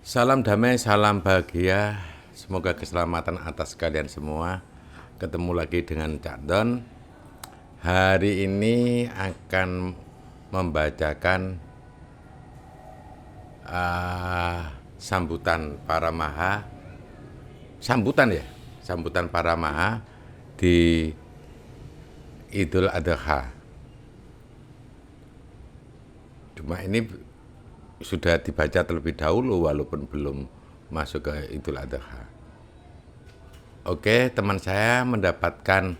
Salam damai, salam bahagia. Semoga keselamatan atas kalian semua. Ketemu lagi dengan Cak Don. Hari ini akan membacakan sambutan para maha. Sambutan para maha di Idul Adha. Cuma ini sudah dibaca terlebih dahulu walaupun belum masuk ke Idul Adha. Oke, teman saya mendapatkan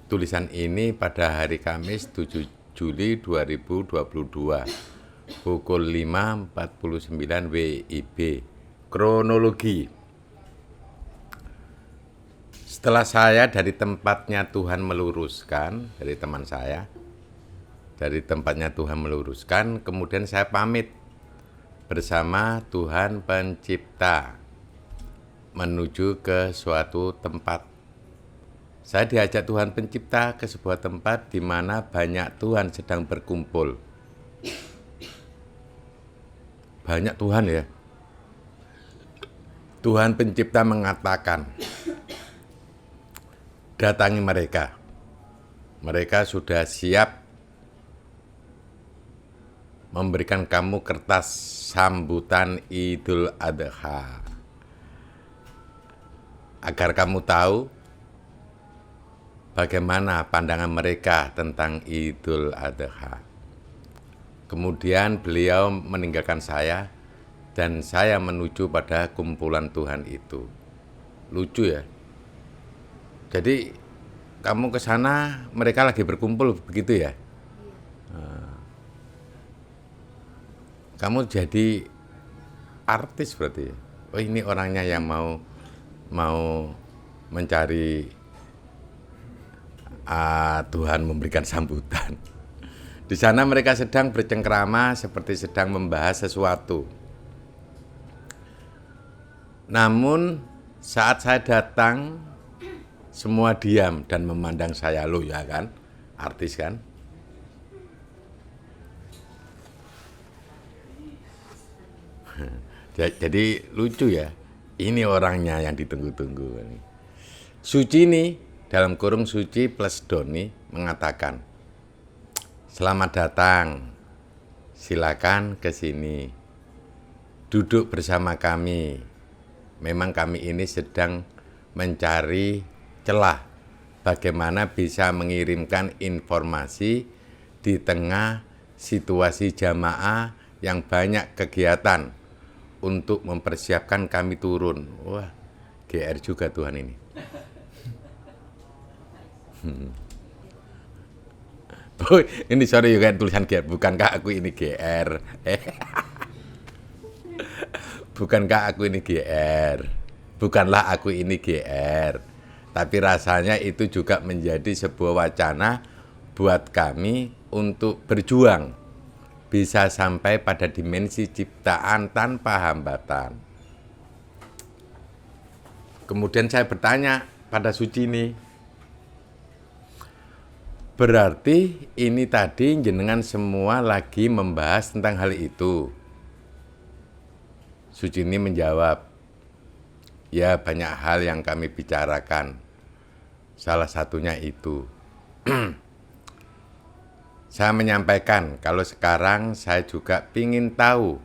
tulisan ini pada hari Kamis 7 Juli 2022 pukul 5.49 WIB. Kronologi. Setelah saya dari tempatnya Tuhan meluruskan, dari teman saya, dari tempatnya Tuhan meluruskan, kemudian saya pamit bersama Tuhan Pencipta menuju ke suatu tempat. Saya diajak Tuhan Pencipta ke sebuah tempat di mana banyak Tuhan sedang berkumpul. Banyak Tuhan ya. Tuhan Pencipta mengatakan, datangi mereka. Mereka sudah siap memberikan kamu kertas sambutan Idul Adha. Agar kamu tahu bagaimana pandangan mereka tentang Idul Adha. Kemudian beliau meninggalkan saya dan saya menuju pada kumpulan Tuhan itu. Lucu ya. Jadi kamu ke sana, mereka lagi berkumpul begitu ya? Kamu jadi artis berarti. Oh, ini orangnya yang mau mencari Tuhan memberikan sambutan. Di sana mereka sedang bercengkrama seperti sedang membahas sesuatu. Namun saat saya datang, semua diam dan memandang saya. Loh ya kan, artis kan. Jadi lucu ya, ini orangnya yang ditunggu-tunggu. Suci nih, dalam kurung Suci plus Doni mengatakan, selamat datang, silakan ke sini, duduk bersama kami. Memang kami ini sedang mencari celah bagaimana bisa mengirimkan informasi di tengah situasi jamaah yang banyak kegiatan untuk mempersiapkan kami turun. Wah, GR juga Tuhan ini. Oh, ini sorry juga tulisan GR. Bukankah aku ini GR? Bukankah aku ini GR? Bukanlah aku ini GR. Tapi rasanya itu juga menjadi sebuah wacana buat kami untuk berjuang. Bisa sampai pada dimensi ciptaan tanpa hambatan. Kemudian saya bertanya pada Suci ini, berarti ini tadi jenengan semua lagi membahas tentang hal itu? Suci ini menjawab, ya banyak hal yang kami bicarakan. Salah satunya itu. Saya menyampaikan kalau sekarang saya juga ingin tahu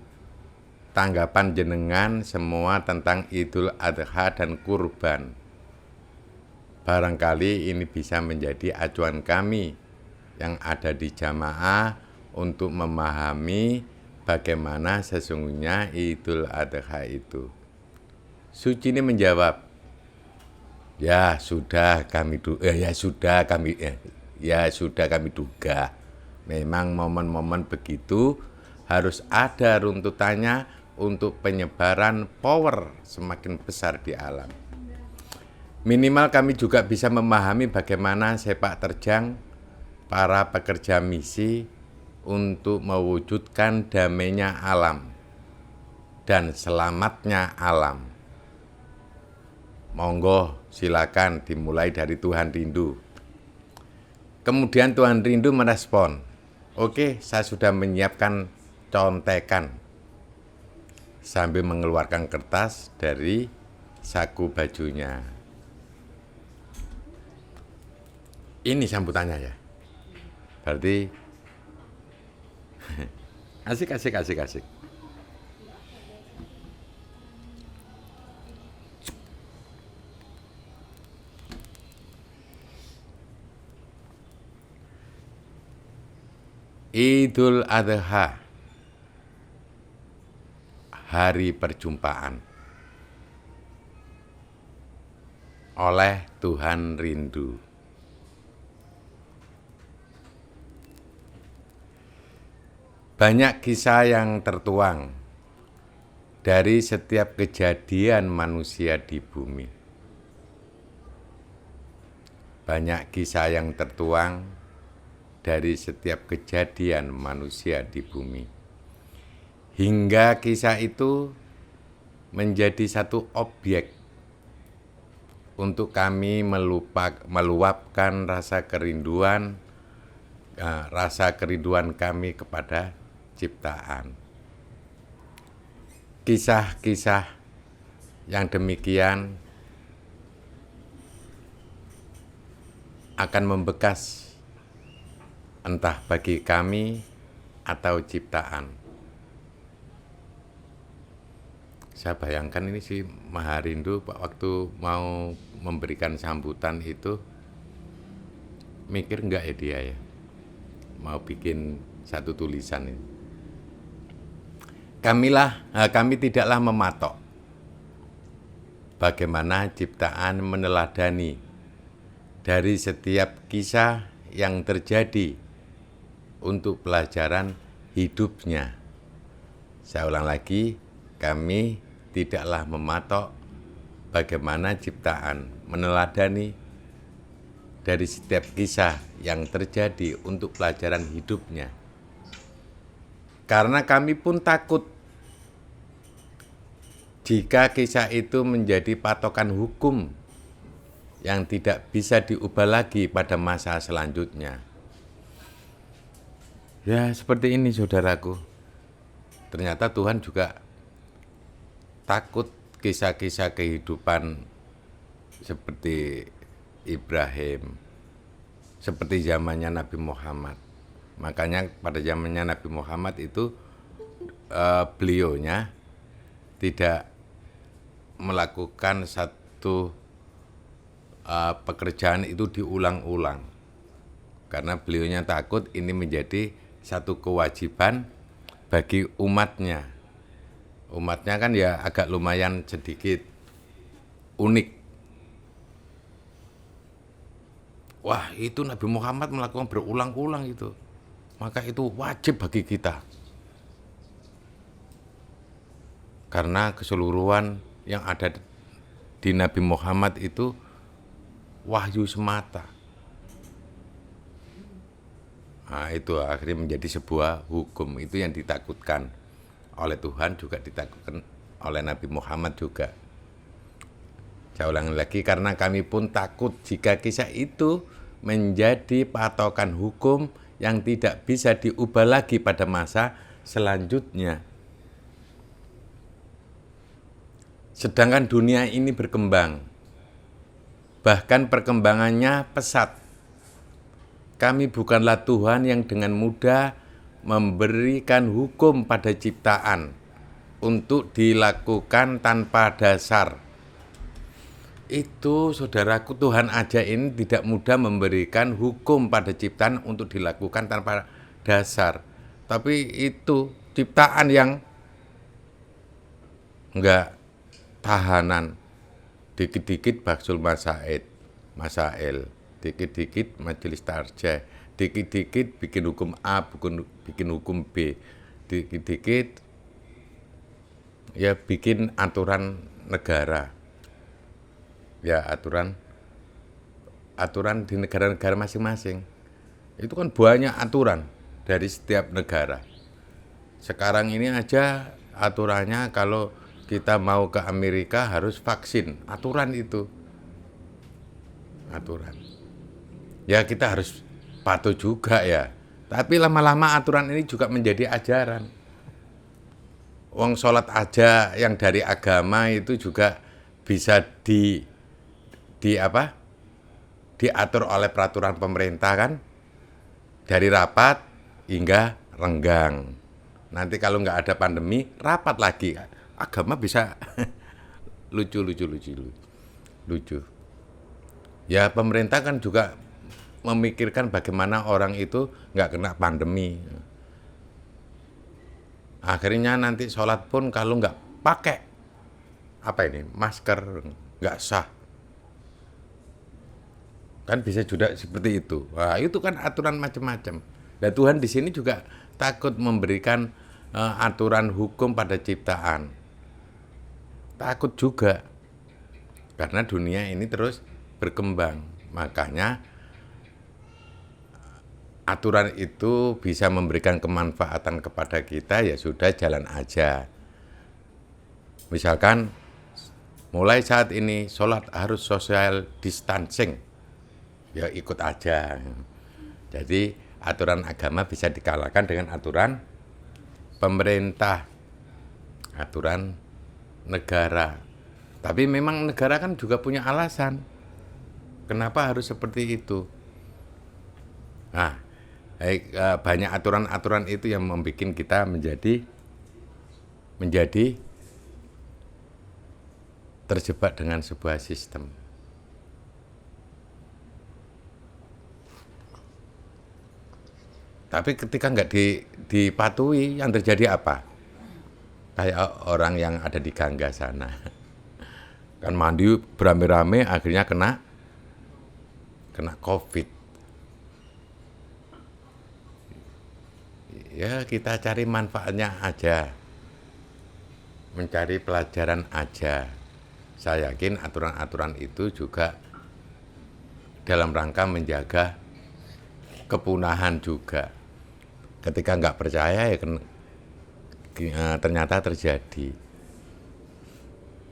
tanggapan jenengan semua tentang Idul Adha dan kurban. Barangkali ini bisa menjadi acuan kami yang ada di jamaah untuk memahami bagaimana sesungguhnya Idul Adha itu. Suci ini menjawab, ya sudah kami duga. Memang momen-momen begitu harus ada runtutannya untuk penyebaran power semakin besar di alam. Minimal kami juga bisa memahami bagaimana sepak terjang para pekerja misi untuk mewujudkan damainya alam dan selamatnya alam. Monggo silakan dimulai dari Tuhan Rindu. Kemudian Tuhan Rindu merespon, oke, saya sudah menyiapkan contekan. sambil mengeluarkan kertas dari saku bajunya. Ini sambutannya ya. Berarti asik. Idul Adha, hari perjumpaan. Oleh Tuhan rindu. Banyak kisah yang tertuang dari setiap kejadian manusia di bumi. Banyak kisah yang tertuang dari setiap kejadian manusia di bumi. Hingga kisah itu menjadi satu objek untuk kami meluapkan rasa kerinduan kami kepada ciptaan. Kisah-kisah yang demikian akan membekas entah bagi kami atau ciptaan. Saya bayangkan ini si Maha Rindu waktu mau memberikan sambutan itu mikir enggak ya dia ya mau bikin satu tulisan ini. Kami tidaklah mematok bagaimana ciptaan meneladani dari setiap kisah yang terjadi untuk pelajaran hidupnya. Saya ulang lagi, kami tidaklah mematok bagaimana ciptaan meneladani dari setiap kisah yang terjadi untuk pelajaran hidupnya. Karena kami pun takut jika kisah itu menjadi patokan hukum yang tidak bisa diubah lagi pada masa selanjutnya. Ya, seperti ini saudaraku. Ternyata Tuhan juga takut kisah-kisah kehidupan seperti Ibrahim, seperti zamannya Nabi Muhammad. Makanya pada zamannya Nabi Muhammad itu beliaunya tidak melakukan satu pekerjaan itu diulang-ulang. Karena beliaunya takut ini menjadi satu kewajiban bagi umatnya. Umatnya kan ya agak lumayan sedikit unik. Wah, itu Nabi Muhammad melakukan berulang-ulang itu. Maka itu wajib bagi kita. Karena keseluruhan yang ada di Nabi Muhammad itu wahyu semata. Nah, itu akhirnya menjadi sebuah hukum. Itu yang ditakutkan oleh Tuhan, juga ditakutkan oleh Nabi Muhammad juga. Saya ulangi lagi, karena kami pun takut jika kisah itu menjadi patokan hukum yang tidak bisa diubah lagi pada masa selanjutnya. Sedangkan dunia ini berkembang, bahkan perkembangannya pesat. Kami bukanlah Tuhan yang dengan mudah memberikan hukum pada ciptaan untuk dilakukan tanpa dasar. Itu saudaraku, Tuhan aja ini tidak mudah memberikan hukum pada ciptaan untuk dilakukan tanpa dasar. Tapi itu ciptaan yang enggak tahanan. Dikit-dikit Baksul Masail, dikit-dikit Majelis Tarjah, dikit-dikit bikin hukum A, bikin hukum B, dikit-dikit ya bikin aturan negara. Ya aturan di negara-negara masing-masing. Itu kan banyak aturan dari setiap negara. Sekarang ini aja aturannya kalau kita mau ke Amerika harus vaksin. Aturan itu. Aturan. Ya kita harus patuh juga ya. Tapi lama-lama aturan ini juga menjadi ajaran. Wong sholat aja yang dari agama itu juga bisa di apa? Diatur oleh peraturan pemerintah kan, dari rapat hingga renggang. Nanti kalau nggak ada pandemi, rapat lagi. Agama bisa lucu. Ya pemerintah kan juga memikirkan bagaimana orang itu nggak kena pandemi. Akhirnya nanti sholat pun kalau nggak pakai masker nggak sah. Kan bisa juga seperti itu. Wah, itu kan aturan macam-macam. Dan Tuhan di sini juga takut memberikan aturan hukum pada ciptaan. Takut juga. Karena dunia ini terus berkembang. Makanya aturan itu bisa memberikan kemanfaatan kepada kita, ya sudah jalan aja. Misalkan mulai saat ini sholat harus social distancing, ya ikut aja. Jadi aturan agama bisa dikalahkan dengan aturan pemerintah, aturan negara. Tapi memang negara kan juga punya alasan kenapa harus seperti itu. Nah, banyak aturan-aturan itu yang membuat kita menjadi terjebak dengan sebuah sistem. Tapi ketika nggak dipatuhi, yang terjadi apa? Kayak orang yang ada di Gangga sana. Kan mandi beramai-ramai akhirnya kena COVID. Ya kita cari manfaatnya aja. Mencari pelajaran aja. Saya yakin aturan-aturan itu juga dalam rangka menjaga kepunahan juga. Ketika nggak percaya ya ternyata terjadi.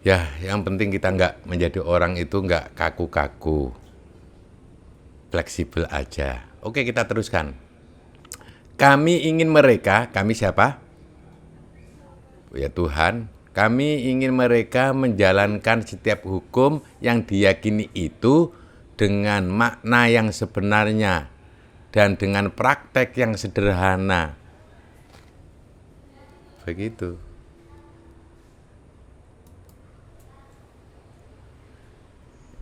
Ya, yang penting kita nggak menjadi orang itu nggak kaku-kaku, fleksibel aja. Oke, kita teruskan. Kami ingin mereka, kami siapa? Ya Tuhan, kami ingin mereka menjalankan setiap hukum yang diyakini itu dengan makna yang sebenarnya dan dengan praktek yang sederhana. Begitu.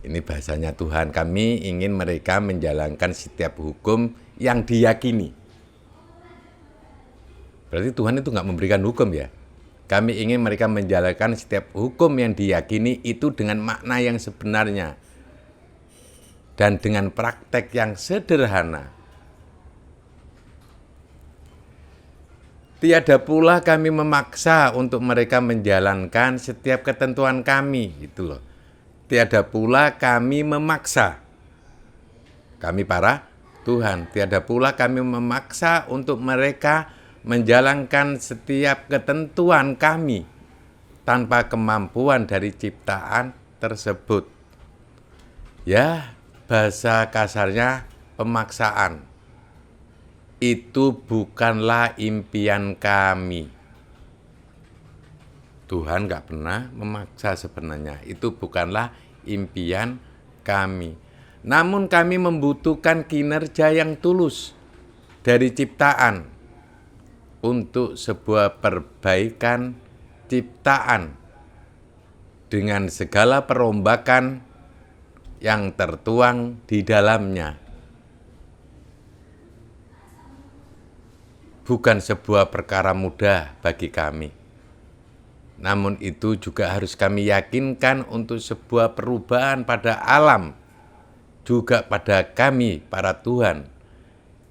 Ini bahasanya Tuhan, kami ingin mereka menjalankan setiap hukum yang diyakini. Berarti Tuhan itu nggak memberikan hukum ya. Kami ingin mereka menjalankan setiap hukum yang diyakini itu dengan makna yang sebenarnya. Dan dengan praktek yang sederhana. Tiada pula kami memaksa untuk mereka menjalankan setiap ketentuan kami. Itu loh. Tiada pula kami memaksa. Kami para Tuhan. Tiada pula kami memaksa untuk mereka menjalankan setiap ketentuan kami tanpa kemampuan dari ciptaan tersebut. Ya, bahasa kasarnya pemaksaan. Itu bukanlah impian kami. Tuhan nggak pernah memaksa sebenarnya. Itu bukanlah impian kami. Namun kami membutuhkan kinerja yang tulus dari ciptaan untuk sebuah perbaikan ciptaan dengan segala perombakan yang tertuang di dalamnya. Bukan sebuah perkara mudah bagi kami. Namun itu juga harus kami yakinkan untuk sebuah perubahan pada alam, juga pada kami, para Tuhan,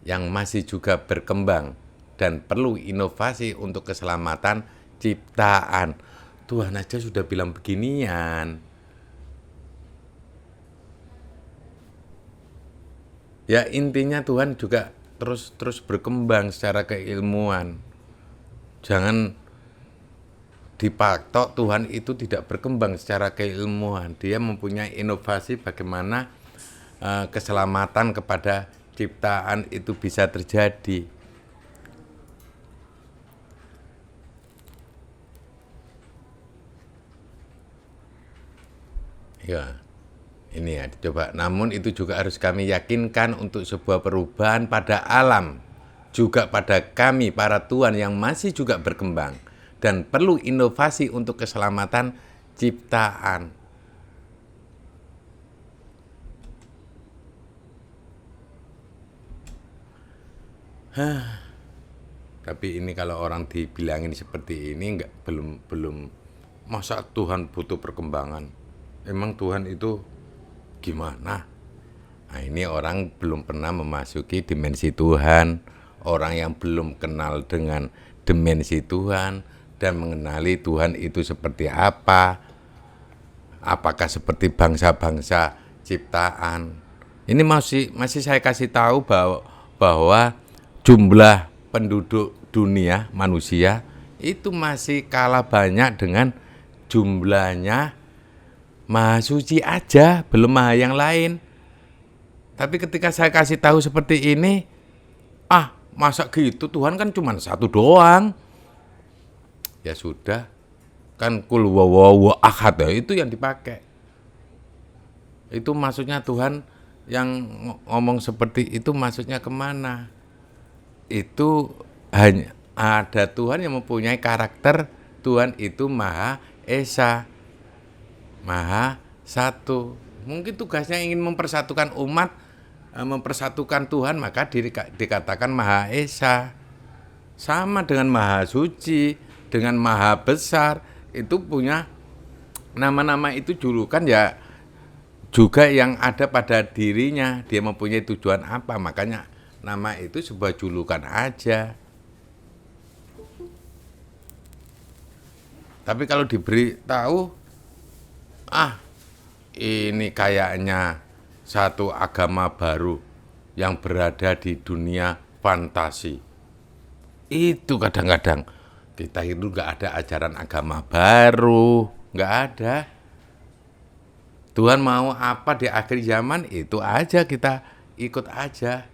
yang masih juga berkembang dan perlu inovasi untuk keselamatan ciptaan. Tuhan aja sudah bilang beginian. Ya intinya Tuhan juga terus berkembang secara keilmuan. Jangan dipatok Tuhan itu tidak berkembang secara keilmuan. Dia mempunyai inovasi bagaimana keselamatan kepada ciptaan itu bisa terjadi. Ya, ini ya, coba. Namun itu juga harus kami yakinkan untuk sebuah perubahan pada alam, juga pada kami para tuan yang masih juga berkembang dan perlu inovasi untuk keselamatan ciptaan. Tapi ini kalau orang dibilangin seperti ini belum masa Tuhan butuh perkembangan. Emang Tuhan itu gimana? Nah, ini orang belum pernah memasuki dimensi Tuhan, orang yang belum kenal dengan dimensi Tuhan dan mengenali Tuhan itu seperti apa. Apakah seperti bangsa-bangsa ciptaan? Ini masih saya kasih tahu bahwa jumlah penduduk dunia manusia itu masih kalah banyak dengan jumlahnya Maha Suci aja, belum Maha yang lain. Tapi ketika saya kasih tahu seperti ini, masa gitu, Tuhan kan cuma satu doang. Ya sudah, kan kul wawawu ahad ya, itu yang dipakai. Itu maksudnya Tuhan yang ngomong seperti itu maksudnya kemana? Itu hanya ada Tuhan yang mempunyai karakter Tuhan itu Maha Esa, Maha Satu. Mungkin tugasnya ingin mempersatukan umat, mempersatukan Tuhan, maka dikatakan Maha Esa. Sama dengan Maha Suci, dengan Maha Besar, itu punya nama-nama itu julukan ya juga yang ada pada dirinya. Dia mempunyai tujuan apa, makanya nama itu sebuah julukan aja. Tapi kalau diberi tahu, ini kayaknya satu agama baru yang berada di dunia fantasi. Itu kadang-kadang kita itu nggak ada ajaran agama baru, nggak ada. Tuhan mau apa di akhir zaman, itu aja kita ikut aja.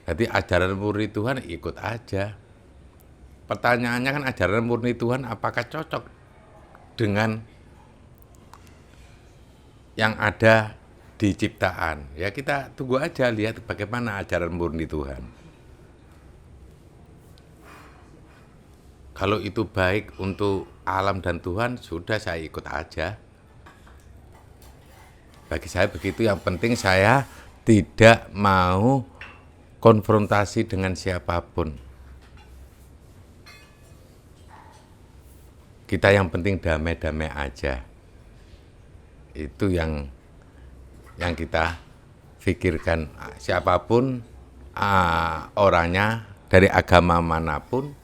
Jadi ajaran murni Tuhan ikut aja. Pertanyaannya kan ajaran murni Tuhan apakah cocok dengan yang ada di ciptaan? Ya kita tunggu aja, lihat bagaimana ajaran murni Tuhan. Kalau itu baik untuk alam dan Tuhan, sudah saya ikut aja. Bagi saya begitu, yang penting saya tidak mau konfrontasi dengan siapapun. Kita yang penting damai-damai aja. Itu yang kita pikirkan. Siapapun orangnya, dari agama manapun,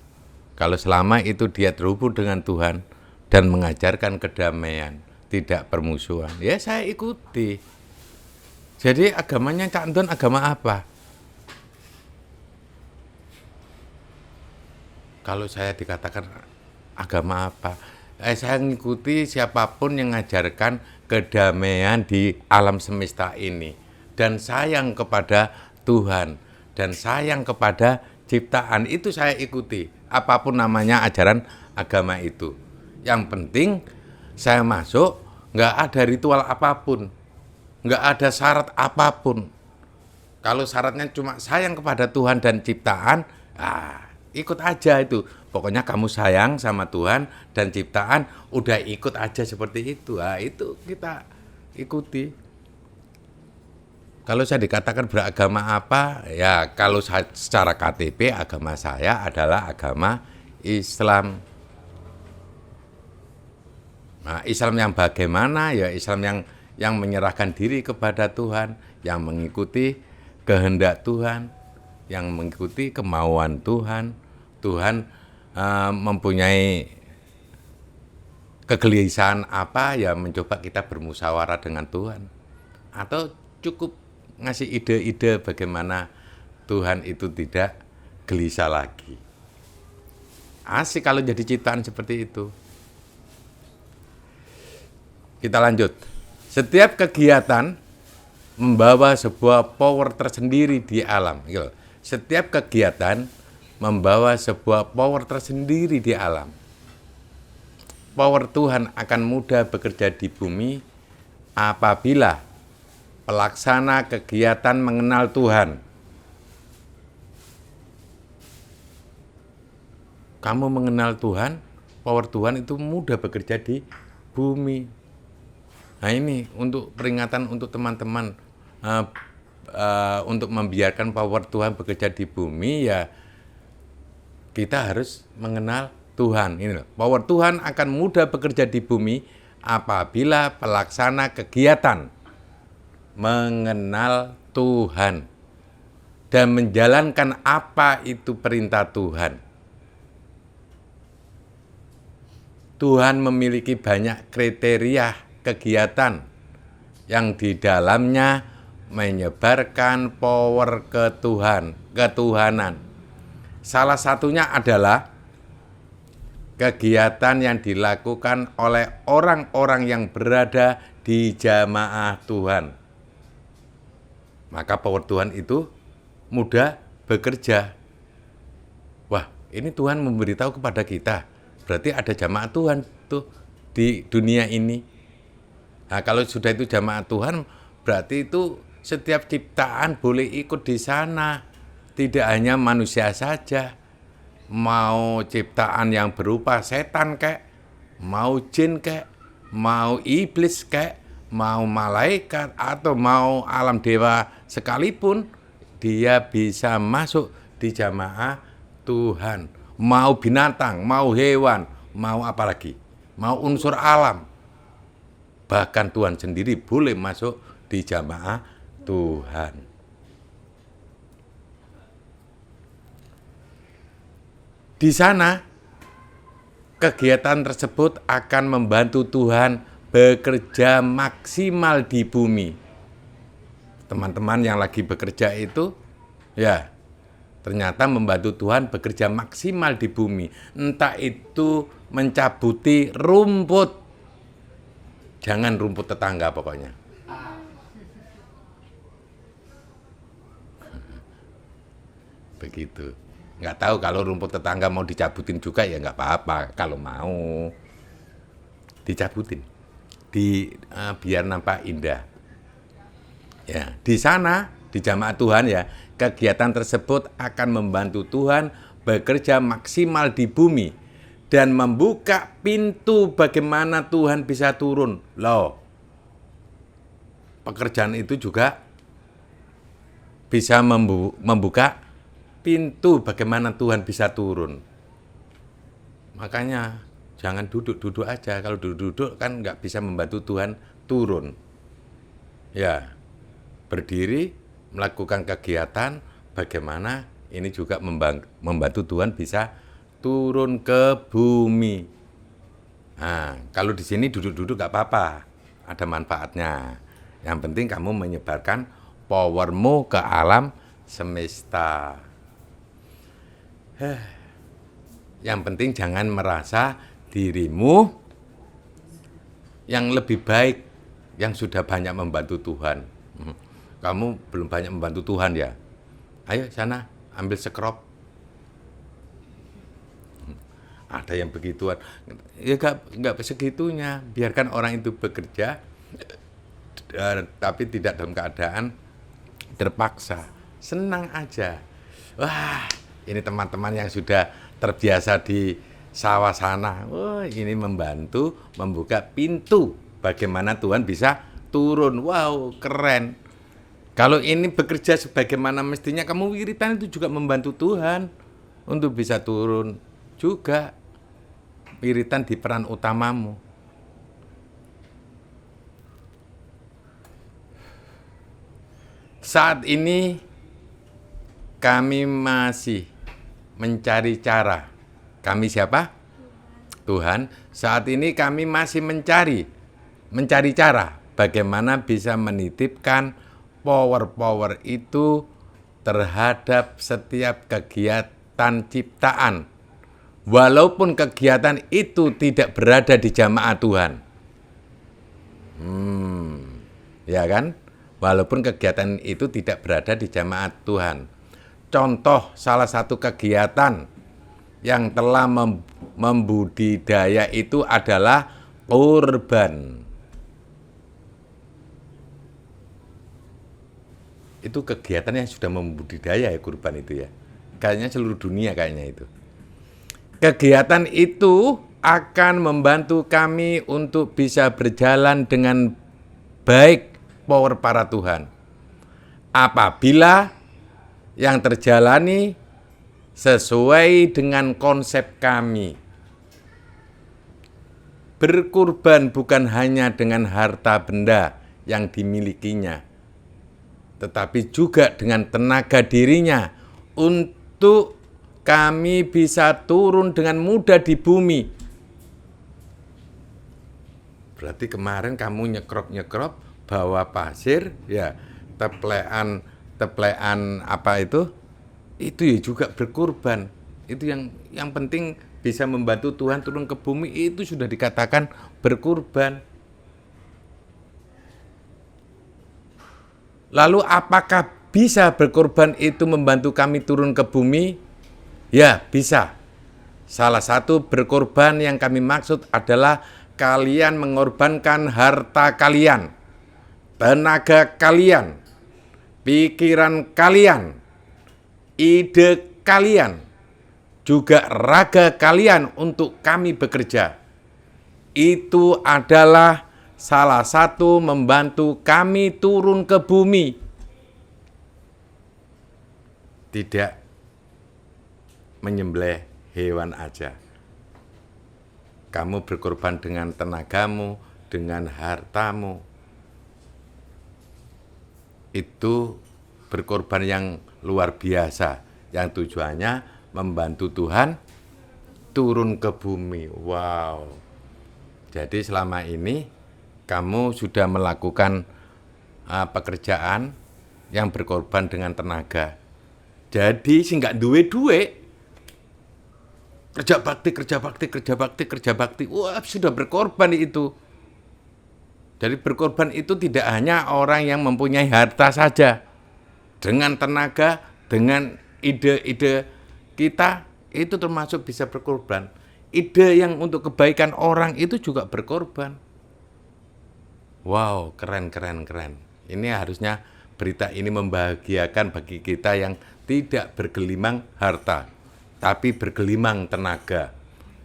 kalau selama itu dia terhubung dengan Tuhan dan mengajarkan kedamaian, tidak permusuhan, ya saya ikuti. Jadi agamanya Cak Anton agama apa? Kalau saya dikatakan agama apa? Saya mengikuti siapapun yang mengajarkan kedamaian di alam semesta ini. Dan sayang kepada Tuhan. Dan sayang kepada ciptaan. Itu saya ikuti. Apapun namanya ajaran agama itu. Yang penting saya masuk, nggak ada ritual apapun. Nggak ada syarat apapun. Kalau syaratnya cuma sayang kepada Tuhan dan ciptaan, ikut aja itu. Pokoknya kamu sayang sama Tuhan dan ciptaan, udah ikut aja seperti itu. Itu kita ikuti. Kalau saya dikatakan beragama apa, ya kalau secara KTP agama saya adalah agama Islam. Nah, Islam yang bagaimana? Ya Islam yang menyerahkan diri kepada Tuhan, yang mengikuti kehendak Tuhan, yang mengikuti kemauan Tuhan. Tuhan mempunyai kegelisahan apa, ya mencoba kita bermusyawarah dengan Tuhan. Atau cukup ngasih ide-ide bagaimana Tuhan itu tidak gelisah lagi. Asik kalau jadi ciptaan seperti itu. Kita lanjut. Setiap kegiatan membawa sebuah power tersendiri di alam. Setiap kegiatan membawa sebuah power tersendiri di alam. Power Tuhan akan mudah bekerja di bumi apabila pelaksana kegiatan mengenal Tuhan. Kamu mengenal Tuhan, power Tuhan itu mudah bekerja di bumi. Nah ini untuk peringatan untuk teman-teman, untuk membiarkan power Tuhan bekerja di bumi, ya kita harus mengenal Tuhan. Ini loh, power Tuhan akan mudah bekerja di bumi apabila pelaksana kegiatan mengenal Tuhan dan menjalankan apa itu perintah Tuhan. Tuhan memiliki banyak kriteria kegiatan yang di dalamnya menyebarkan power ketuhanan. Salah satunya adalah kegiatan yang dilakukan oleh orang-orang yang berada di jamaah Tuhan. Maka power Tuhan itu mudah bekerja. Wah, ini Tuhan memberitahu kepada kita. Berarti ada jamaah Tuhan tuh di dunia ini. Nah, kalau sudah itu jamaah Tuhan, berarti itu setiap ciptaan boleh ikut di sana. Tidak hanya manusia saja. Mau ciptaan yang berupa setan kek, mau jin kek, mau iblis kek, mau malaikat atau mau alam dewa sekalipun, dia bisa masuk di jamaah Tuhan. Mau binatang, mau hewan, mau apa lagi, mau unsur alam. Bahkan Tuhan sendiri boleh masuk di jamaah Tuhan. Di sana, kegiatan tersebut akan membantu Tuhan bekerja maksimal di bumi. Teman-teman yang lagi bekerja itu, ya, ternyata membantu Tuhan bekerja maksimal di bumi. Entah itu mencabuti rumput. Jangan rumput tetangga pokoknya. Begitu. Nggak tahu kalau rumput tetangga mau dicabutin juga ya nggak apa-apa. Kalau mau dicabutin. Biar nampak indah. Ya, di sana, di jamaah Tuhan ya, kegiatan tersebut akan membantu Tuhan bekerja maksimal di bumi dan membuka pintu bagaimana Tuhan bisa turun. Loh, pekerjaan itu juga bisa membuka pintu bagaimana Tuhan bisa turun. Makanya jangan duduk-duduk aja. Kalau duduk-duduk kan nggak bisa membantu Tuhan turun. Ya, berdiri, melakukan kegiatan, bagaimana ini juga membantu Tuhan bisa turun ke bumi. Nah, kalau di sini duduk-duduk gak apa-apa, ada manfaatnya. Yang penting kamu menyebarkan powermu ke alam semesta. Yang penting jangan merasa dirimu yang lebih baik, yang sudah banyak membantu Tuhan. Kamu belum banyak membantu Tuhan ya? Ayo sana, ambil sekrop. Ada yang begituan. Ya nggak segitunya. Biarkan orang itu bekerja, tapi tidak dalam keadaan terpaksa. Senang aja. Wah, ini teman-teman yang sudah terbiasa di sawah sana. Wah, ini membantu membuka pintu. Bagaimana Tuhan bisa turun. Wow, keren. Kalau ini bekerja sebagaimana mestinya, kamu wiritan itu juga membantu Tuhan untuk bisa turun juga. Wiritan di peran utamamu. Saat ini kami masih mencari cara. Kami siapa? Tuhan. Saat ini kami masih mencari cara bagaimana bisa menitipkan power itu terhadap setiap kegiatan ciptaan. Walaupun kegiatan itu tidak berada di jamaah Tuhan. Ya kan? Walaupun kegiatan itu tidak berada di jamaah Tuhan. Contoh salah satu kegiatan yang telah membudidaya itu adalah kurban. Itu kegiatan yang sudah membudidaya ya kurban itu ya. Kayaknya seluruh dunia kayaknya itu. Kegiatan itu akan membantu kami untuk bisa berjalan dengan baik power para Tuhan. Apabila yang terjalani sesuai dengan konsep kami. Berkurban bukan hanya dengan harta benda yang dimilikinya, tetapi juga dengan tenaga dirinya untuk kami bisa turun dengan mudah di bumi. Berarti kemarin kamu nyekrop bawa pasir, ya teplean apa itu ya juga berkorban. Itu yang penting bisa membantu Tuhan turun ke bumi, itu sudah dikatakan berkorban. Lalu apakah bisa berkorban itu membantu kami turun ke bumi? Ya, bisa. Salah satu berkorban yang kami maksud adalah kalian mengorbankan harta kalian, tenaga kalian, pikiran kalian, ide kalian, juga raga kalian untuk kami bekerja. Itu adalah salah satu membantu kami turun ke bumi. Tidak menyembelih hewan aja. Kamu berkorban dengan tenagamu, dengan hartamu. Itu berkorban yang luar biasa, yang tujuannya membantu Tuhan turun ke bumi. Wow. Jadi selama ini kamu sudah melakukan pekerjaan yang berkorban dengan tenaga. Jadi sing gak duwe kerja bakti. Wah, sudah berkorban itu. Jadi berkorban itu tidak hanya orang yang mempunyai harta saja. Dengan tenaga, dengan ide-ide kita, itu termasuk bisa berkorban. Ide yang untuk kebaikan orang itu juga berkorban. Wow, keren. Ini harusnya berita ini membahagiakan bagi kita yang tidak bergelimang harta, tapi bergelimang tenaga,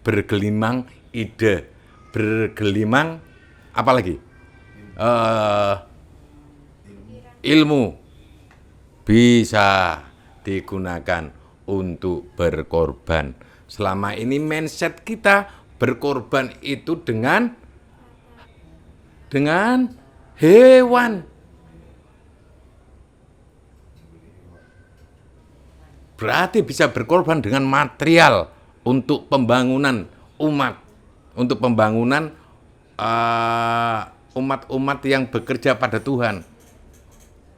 bergelimang ide, bergelimang apa lagi? Ilmu bisa digunakan untuk berkorban. Selama ini mindset kita berkorban itu dengan hewan. Berarti bisa berkorban dengan material untuk pembangunan umat, untuk pembangunan umat-umat yang bekerja pada Tuhan.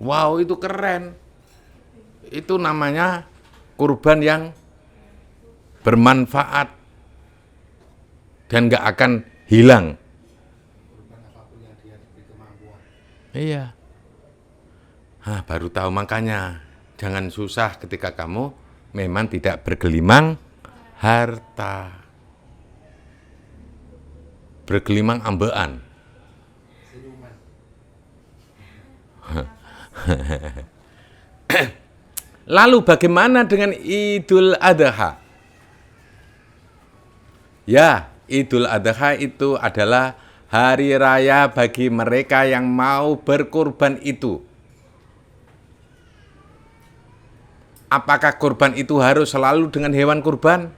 Wow, itu keren. Itu namanya kurban yang bermanfaat dan gak akan hilang. Iya. Baru tahu, makanya jangan susah ketika kamu memang tidak bergelimang harta. Bergelimang ambekan. Lalu bagaimana dengan Idul Adha? Ya, Idul Adha itu adalah hari raya bagi mereka yang mau berkorban itu. Apakah kurban itu harus selalu dengan hewan kurban?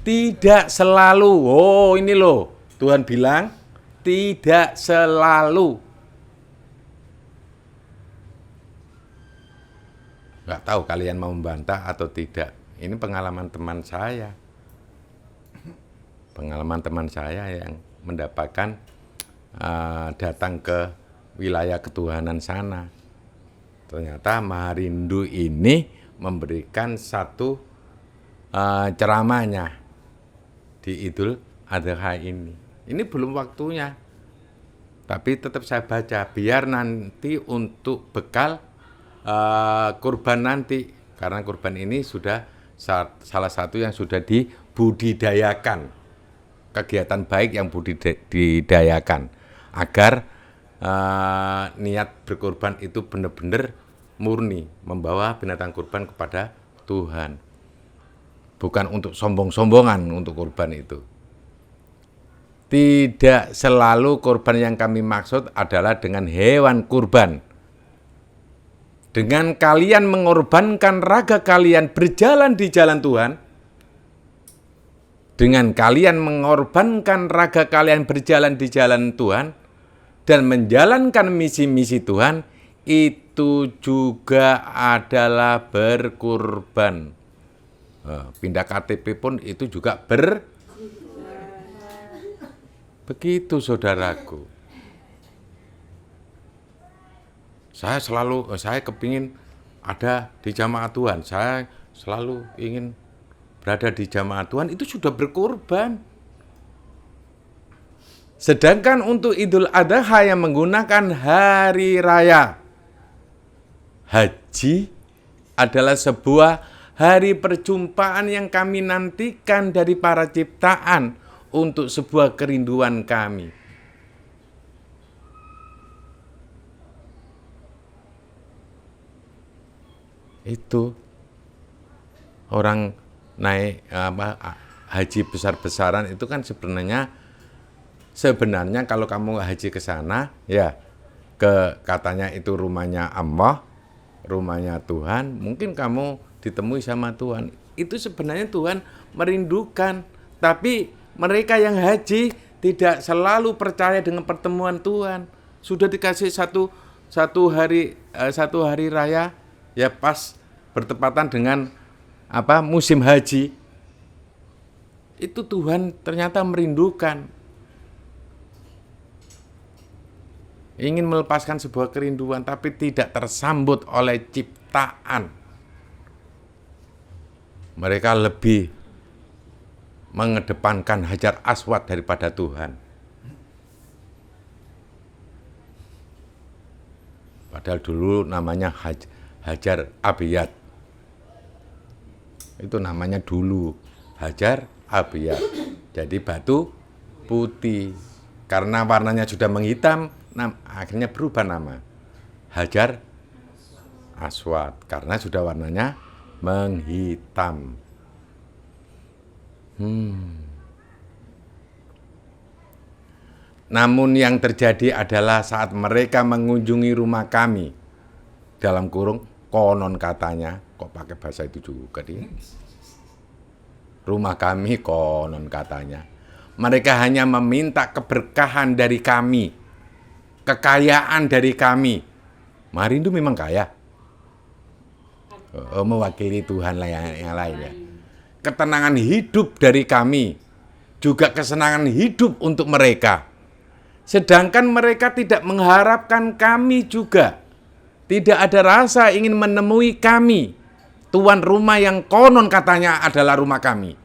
Tidak selalu. Oh, ini loh, Tuhan bilang tidak selalu. Nggak tahu kalian mau membantah atau tidak. Ini pengalaman teman saya. Pengalaman teman saya yang mendapatkan datang ke wilayah ketuhanan sana. Ternyata Maharindu ini memberikan satu ceramahnya di Idul Adha ini. Ini belum waktunya. Tapi tetap saya baca biar nanti untuk bekal kurban nanti, karena kurban ini sudah salah satu yang sudah dibudidayakan, kegiatan baik yang budidayakan agar niat berkorban itu benar-benar murni membawa binatang kurban kepada Tuhan. Bukan untuk sombong-sombongan untuk kurban itu. Tidak selalu kurban yang kami maksud adalah dengan hewan kurban. Dengan kalian mengorbankan raga kalian berjalan di jalan Tuhan, dengan kalian mengorbankan raga kalian berjalan di jalan Tuhan, dan menjalankan misi-misi Tuhan, itu juga adalah berkurban. Pindah KTP pun itu juga begitu saudaraku. Saya kepingin ada di jamaah Tuhan. Saya selalu ingin berada di jamaah Tuhan, itu sudah berkorban. Sedangkan untuk Idul Adha yang menggunakan hari raya haji adalah sebuah hari perjumpaan yang kami nantikan dari para ciptaan untuk sebuah kerinduan kami. Itu orang naik haji besar-besaran itu kan sebenarnya kalau kamu haji ke sana ya katanya itu rumahnya Allah, rumahnya Tuhan, mungkin kamu ditemui sama Tuhan. Itu sebenarnya Tuhan merindukan, tapi mereka yang haji tidak selalu percaya dengan pertemuan Tuhan. Sudah dikasih satu hari raya, ya pas bertepatan dengan musim haji. Itu Tuhan ternyata merindukan. Ingin melepaskan sebuah kerinduan tapi tidak tersambut oleh ciptaan. Mereka lebih mengedepankan Hajar Aswad daripada Tuhan. Padahal dulu namanya Hajar Abiyat. Itu namanya dulu Hajar Abiyat. Jadi batu putih. Karena warnanya sudah menghitam, akhirnya berubah nama Hajar Aswad. Karena sudah warnanya menghitam. Namun yang terjadi adalah saat mereka mengunjungi rumah kami, dalam kurung konon katanya, kok pakai bahasa itu juga dia. Rumah kami konon katanya. Mereka hanya meminta keberkahan dari kami, kekayaan dari kami. Marindu memang kaya. Mewakili Tuhan yang lain ya. Ketenangan hidup dari kami, juga kesenangan hidup untuk mereka. Sedangkan mereka tidak mengharapkan kami juga. Tidak ada rasa ingin menemui kami, tuan rumah yang konon katanya adalah rumah kami.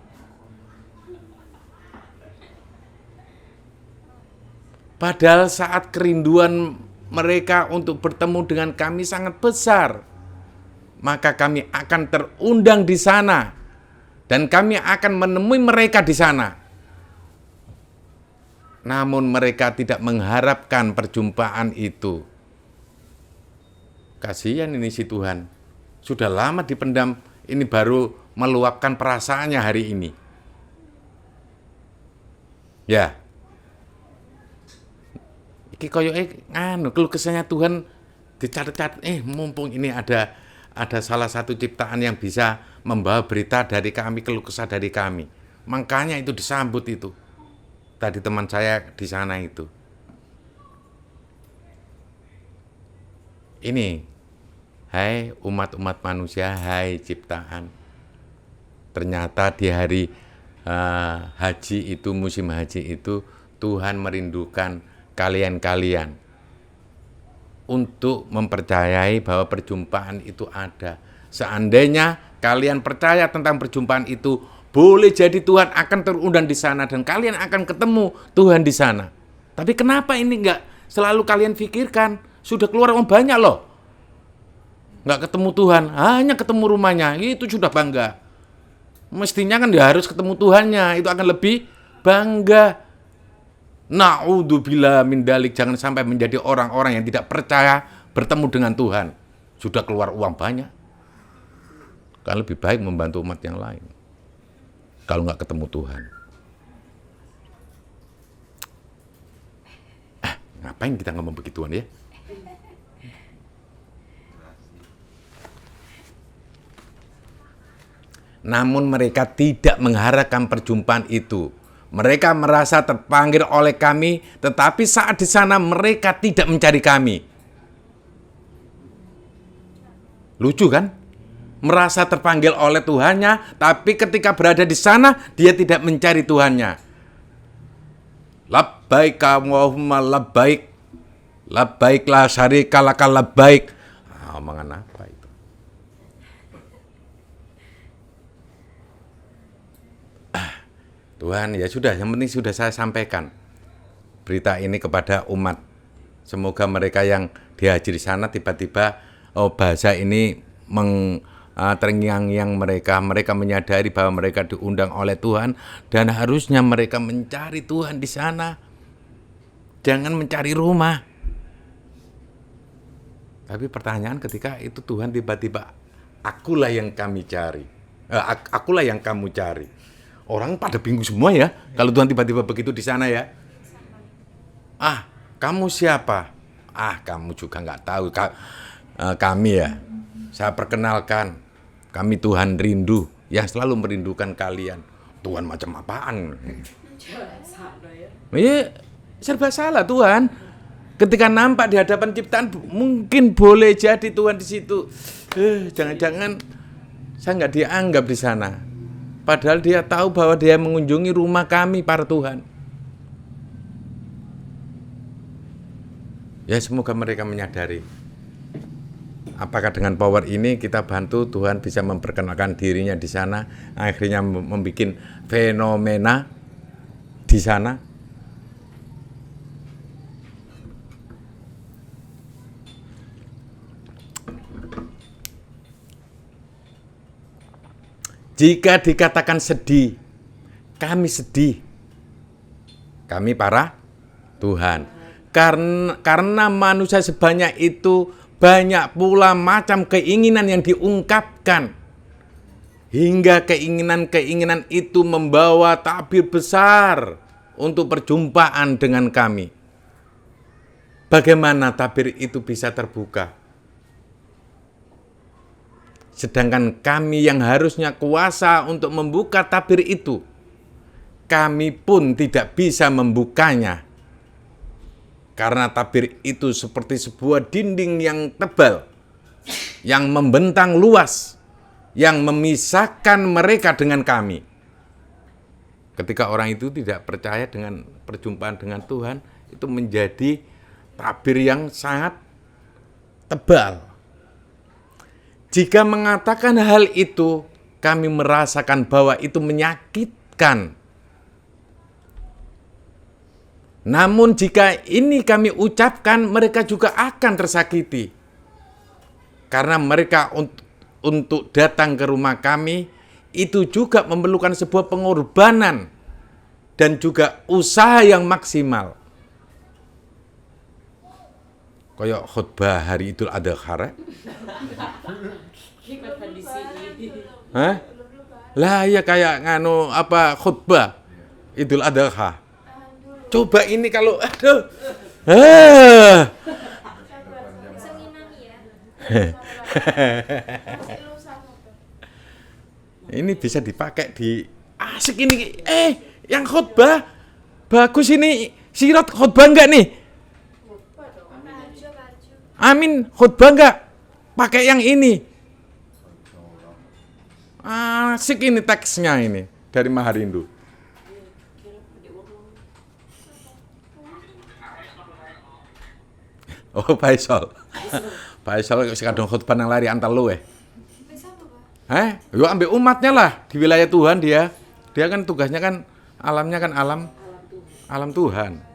Padahal saat kerinduan mereka untuk bertemu dengan kami sangat besar, maka kami akan terundang di sana dan kami akan menemui mereka di sana. Namun mereka tidak mengharapkan perjumpaan itu. Kasihan ini si Tuhan. Sudah lama dipendam, ini baru meluapkan perasaannya hari ini. Ya. Iki koyo keluh kesahnya Tuhan dicatat, mumpung ini ada salah satu ciptaan yang bisa membawa berita dari kami, keluh kesah dari kami. Makanya itu disambut itu. Tadi teman saya di sana itu. Ini, hai umat-umat manusia, hai ciptaan. Ternyata di hari haji itu, musim haji itu, Tuhan merindukan kalian untuk mempercayai bahwa perjumpaan itu ada. Seandainya kalian percaya tentang perjumpaan itu, boleh jadi Tuhan akan terundang di sana dan kalian akan ketemu Tuhan di sana. Tapi kenapa ini enggak selalu kalian pikirkan? Sudah keluar orang banyak loh. Enggak ketemu Tuhan, hanya ketemu rumahnya, itu sudah bangga. Mestinya kan dia harus ketemu Tuhannya, itu akan lebih bangga. Na'udzubillah min dalik, jangan sampai menjadi orang-orang yang tidak percaya bertemu dengan Tuhan. sudah keluar uang banyak. Kan lebih baik membantu umat yang lain. Kalau nggak ketemu Tuhan. Ngapain kita ngomong begituan ya? Namun mereka tidak mengharapkan perjumpaan itu. Mereka merasa terpanggil oleh kami, tetapi saat di sana mereka tidak mencari kami. Lucu kan? Merasa terpanggil oleh Tuhannya, tapi ketika berada di sana, dia tidak mencari Tuhannya. Labbaik Allahumma labbaik. Labbaik la syarika laka labbaik. Omongan apa itu? Tuhan, ya sudah, yang penting sudah saya sampaikan berita ini kepada umat. Semoga mereka yang dihaji di sana tiba-tiba bahasa ini terngiang-ngiang mereka menyadari bahwa mereka diundang oleh Tuhan dan harusnya mereka mencari Tuhan di sana. Jangan mencari rumah. Tapi pertanyaan ketika itu Tuhan tiba-tiba, akulah yang kami cari. Akulah yang kamu cari. Orang pada bingung semua ya, kalau Tuhan tiba-tiba begitu di sana ya. Kamu siapa? Kamu juga nggak tahu. Kami ya, saya perkenalkan, kami Tuhan rindu, yang selalu merindukan kalian. Tuhan macam apaan? Ya, serba salah Tuhan. Ketika nampak di hadapan ciptaan, mungkin boleh jadi Tuhan di situ. Jangan-jangan saya nggak dianggap di sana. Padahal dia tahu bahwa dia mengunjungi rumah kami, para Tuhan. Ya, semoga mereka menyadari. Apakah dengan power ini kita bantu Tuhan bisa memperkenalkan dirinya di sana, akhirnya membuat fenomena di sana. Jika dikatakan sedih, kami sedih. Kami para Tuhan. Karena manusia sebanyak itu, banyak pula macam keinginan yang diungkapkan. Hingga keinginan-keinginan itu membawa tabir besar untuk perjumpaan dengan kami. Bagaimana tabir itu bisa terbuka? Sedangkan kami yang harusnya kuasa untuk membuka tabir itu, kami pun tidak bisa membukanya. Karena tabir itu seperti sebuah dinding yang tebal, yang membentang luas, yang memisahkan mereka dengan kami. Ketika orang itu tidak percaya dengan perjumpaan dengan Tuhan, itu menjadi tabir yang sangat tebal. Jika mengatakan hal itu, kami merasakan bahwa itu menyakitkan. Namun jika ini kami ucapkan, mereka juga akan tersakiti. Karena mereka untuk datang ke rumah kami, itu juga memerlukan sebuah pengorbanan dan juga usaha yang maksimal. Kayak khutbah hari Idul Adha. Lah ya kayak khutbah Idul Adha. Coba ini kalau ini bisa dipakai di asik ini. Yang khutbah bagus ini. Sirot khutbah enggak nih? Amin, khutbah enggak? Pakai yang ini. Asik ini teksnya ini dari Maharindu. Oh, Faisal. Faisal sekadang khutbah nang lari antar lu Yo ambil umatnya lah di wilayah Tuhan dia. Dia kan tugasnya kan alamnya kan alam Tuhan.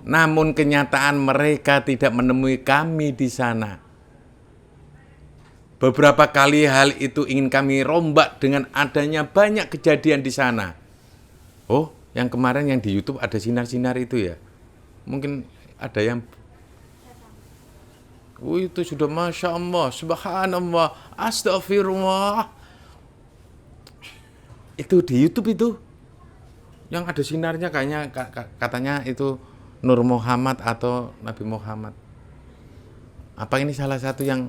Namun kenyataan mereka tidak menemui kami di sana. Beberapa kali hal itu ingin kami rombak dengan adanya banyak kejadian di sana. Oh, yang kemarin yang di YouTube ada sinar-sinar itu ya. Mungkin ada yang itu sudah Masya Allah, Subhanallah, Astagfirullah. Itu di YouTube itu. Yang ada sinarnya kayaknya katanya itu Nur Muhammad atau Nabi Muhammad. Apa ini salah satu yang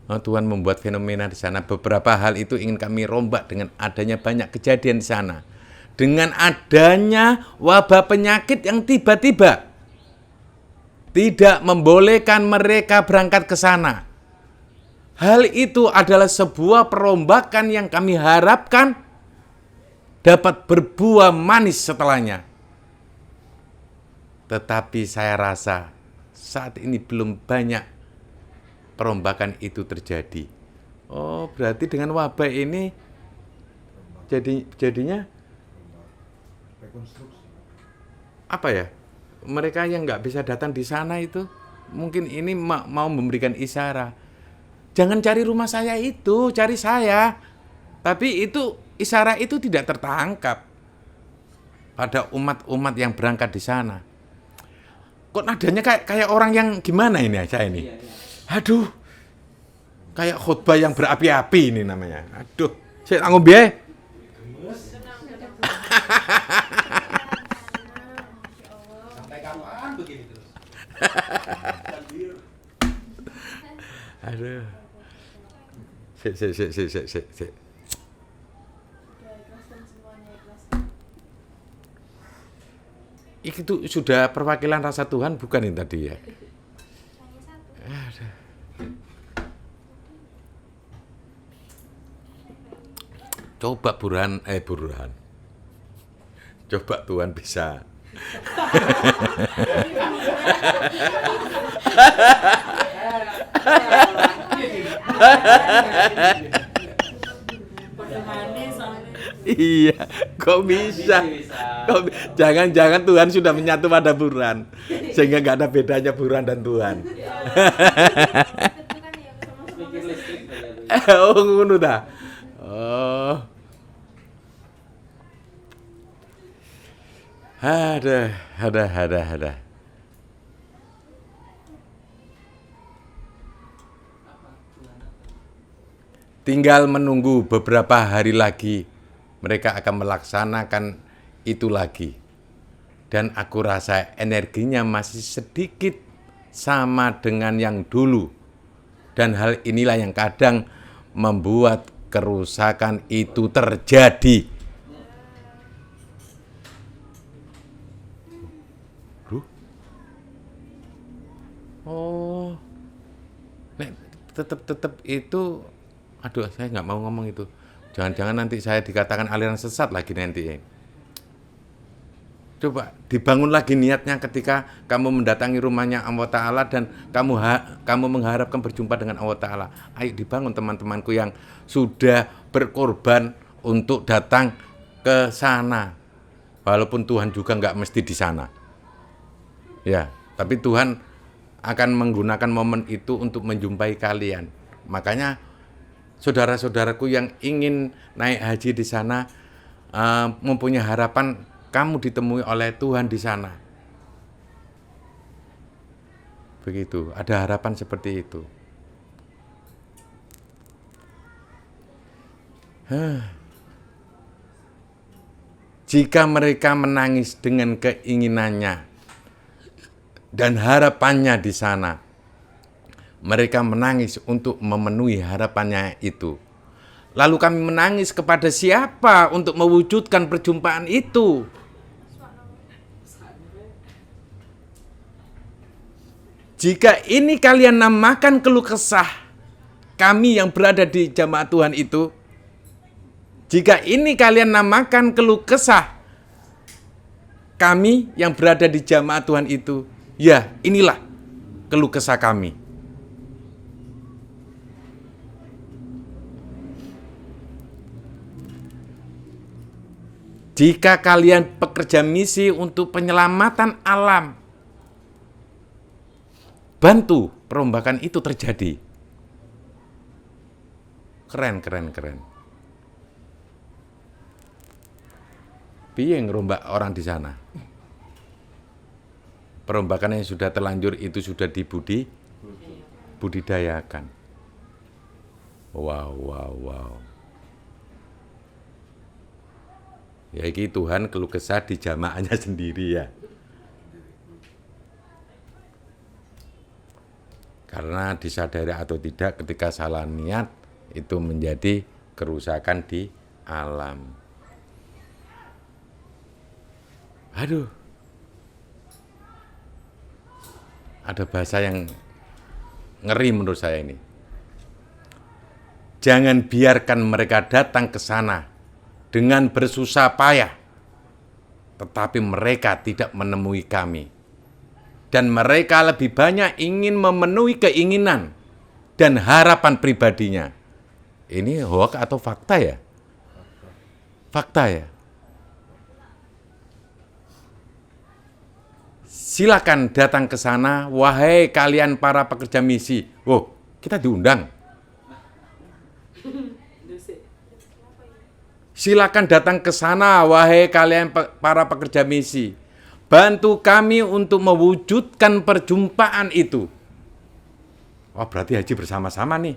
Tuhan membuat fenomena di sana. Beberapa hal itu ingin kami rombak dengan adanya banyak kejadian di sana. Dengan adanya wabah penyakit yang tiba-tiba tidak membolehkan mereka berangkat ke sana. Hal itu adalah sebuah perombakan yang kami harapkan dapat berbuah manis setelahnya. Tetapi saya rasa saat ini belum banyak perombakan itu terjadi. Oh, berarti dengan wabah ini jadinya apa ya? Mereka yang nggak bisa datang di sana itu mungkin ini mau memberikan isyarat. Jangan cari rumah saya itu, cari saya. Tapi itu isyarat itu tidak tertangkap pada umat-umat yang berangkat di sana. Kok nadanya kayak orang yang gimana ini saya ini? Aduh, kayak khutbah yang berapi-api ini namanya. Aduh, saya tanggung biaya. Sampai kapan begini terus? Aduh. Sik. Itu sudah perwakilan rasa Tuhan bukan ini tadi ya? Coba Burhan. Coba Tuhan bisa. Iya, kok bisa? Jangan-jangan Tuhan sudah menyatu pada Burhan, sehingga nggak ada bedanya Burhan dan Tuhan. Oh, ngono dah. Oh. Ada. Tinggal menunggu beberapa hari lagi, mereka akan melaksanakan itu lagi. Dan aku rasa energinya masih sedikit sama dengan yang dulu. Dan hal inilah yang kadang membuat kerusakan itu terjadi. Oh, tetap itu, aduh saya nggak mau ngomong itu. Jangan-jangan nanti saya dikatakan aliran sesat lagi nanti. Coba dibangun lagi niatnya ketika kamu mendatangi rumahnya Allah Ta'ala dan kamu mengharapkan berjumpa dengan Allah Ta'ala. Ayo dibangun teman-temanku yang sudah berkorban untuk datang ke sana. Walaupun Tuhan juga nggak mesti di sana. Ya, tapi Tuhan akan menggunakan momen itu untuk menjumpai kalian. Makanya saudara-saudaraku yang ingin naik haji di sana mempunyai harapan kamu ditemui oleh Tuhan di sana. Begitu, ada harapan seperti itu. Jika mereka menangis dengan keinginannya dan harapannya di sana, mereka menangis untuk memenuhi harapannya itu. Lalu kami menangis kepada siapa untuk mewujudkan perjumpaan itu? Jika ini kalian namakan keluh kesah kami yang berada di jamaah Tuhan itu, jika ini kalian namakan keluh kesah kami yang berada di jamaah Tuhan itu, ya inilah keluh kesah kami. Jika kalian pekerja misi untuk penyelamatan alam, bantu perombakan itu terjadi. Keren. Piye ngerombak orang di sana? Perombakan yang sudah terlanjur itu sudah dibudidayakan. Wow. Ya ini Tuhan keluh kesah di jamaahnya sendiri ya. Karena disadari atau tidak ketika salah niat itu menjadi kerusakan di alam. Aduh. Ada bahasa yang ngeri menurut saya ini. Jangan biarkan mereka datang ke sana dengan bersusah payah, tetapi mereka tidak menemui kami. Dan mereka lebih banyak ingin memenuhi keinginan dan harapan pribadinya. Ini hoax atau fakta ya? Fakta ya. Silakan datang ke sana, wahai kalian para pekerja misi. Wow, kita diundang. Silakan datang ke sana, wahai kalian para pekerja misi. Bantu kami untuk mewujudkan perjumpaan itu. Oh, berarti haji bersama-sama nih.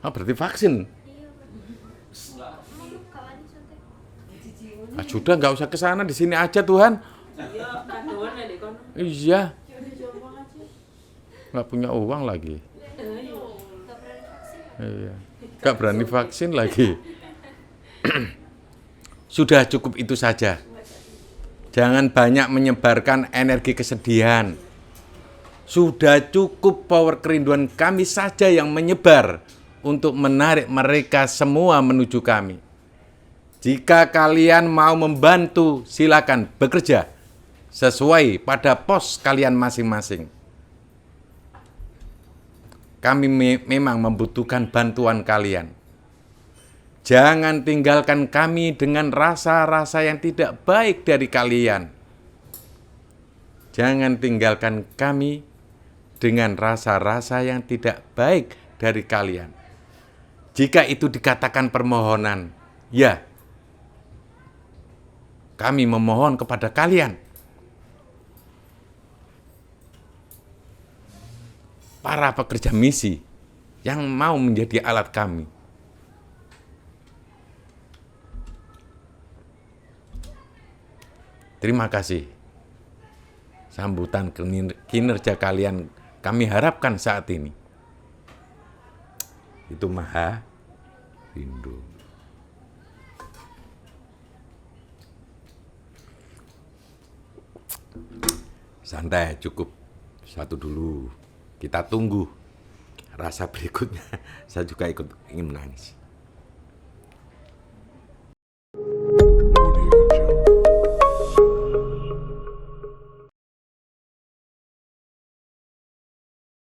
Oh, berarti vaksin. Nah, sudah nggak usah ke sana, di sini aja Tuhan. Iya. Nggak punya uang lagi. Iya. Nggak berani vaksin lagi. Sudah cukup itu saja. Jangan banyak menyebarkan energi kesedihan. Sudah cukup power kerinduan kami saja yang menyebar untuk menarik mereka semua menuju kami. Jika kalian mau membantu, silakan bekerja sesuai pada pos kalian masing-masing. Kami memang membutuhkan bantuan kalian. Jangan tinggalkan kami dengan rasa-rasa yang tidak baik dari kalian. Jangan tinggalkan kami dengan rasa-rasa yang tidak baik dari kalian. Jika itu dikatakan permohonan, ya, kami memohon kepada kalian, para pekerja misi yang mau menjadi alat kami. Terima kasih. Sambutan kinerja kalian kami harapkan saat ini. Itu maha rindu. Santai, cukup. Satu dulu. Kita tunggu rasa berikutnya. Saya juga ingin menangis.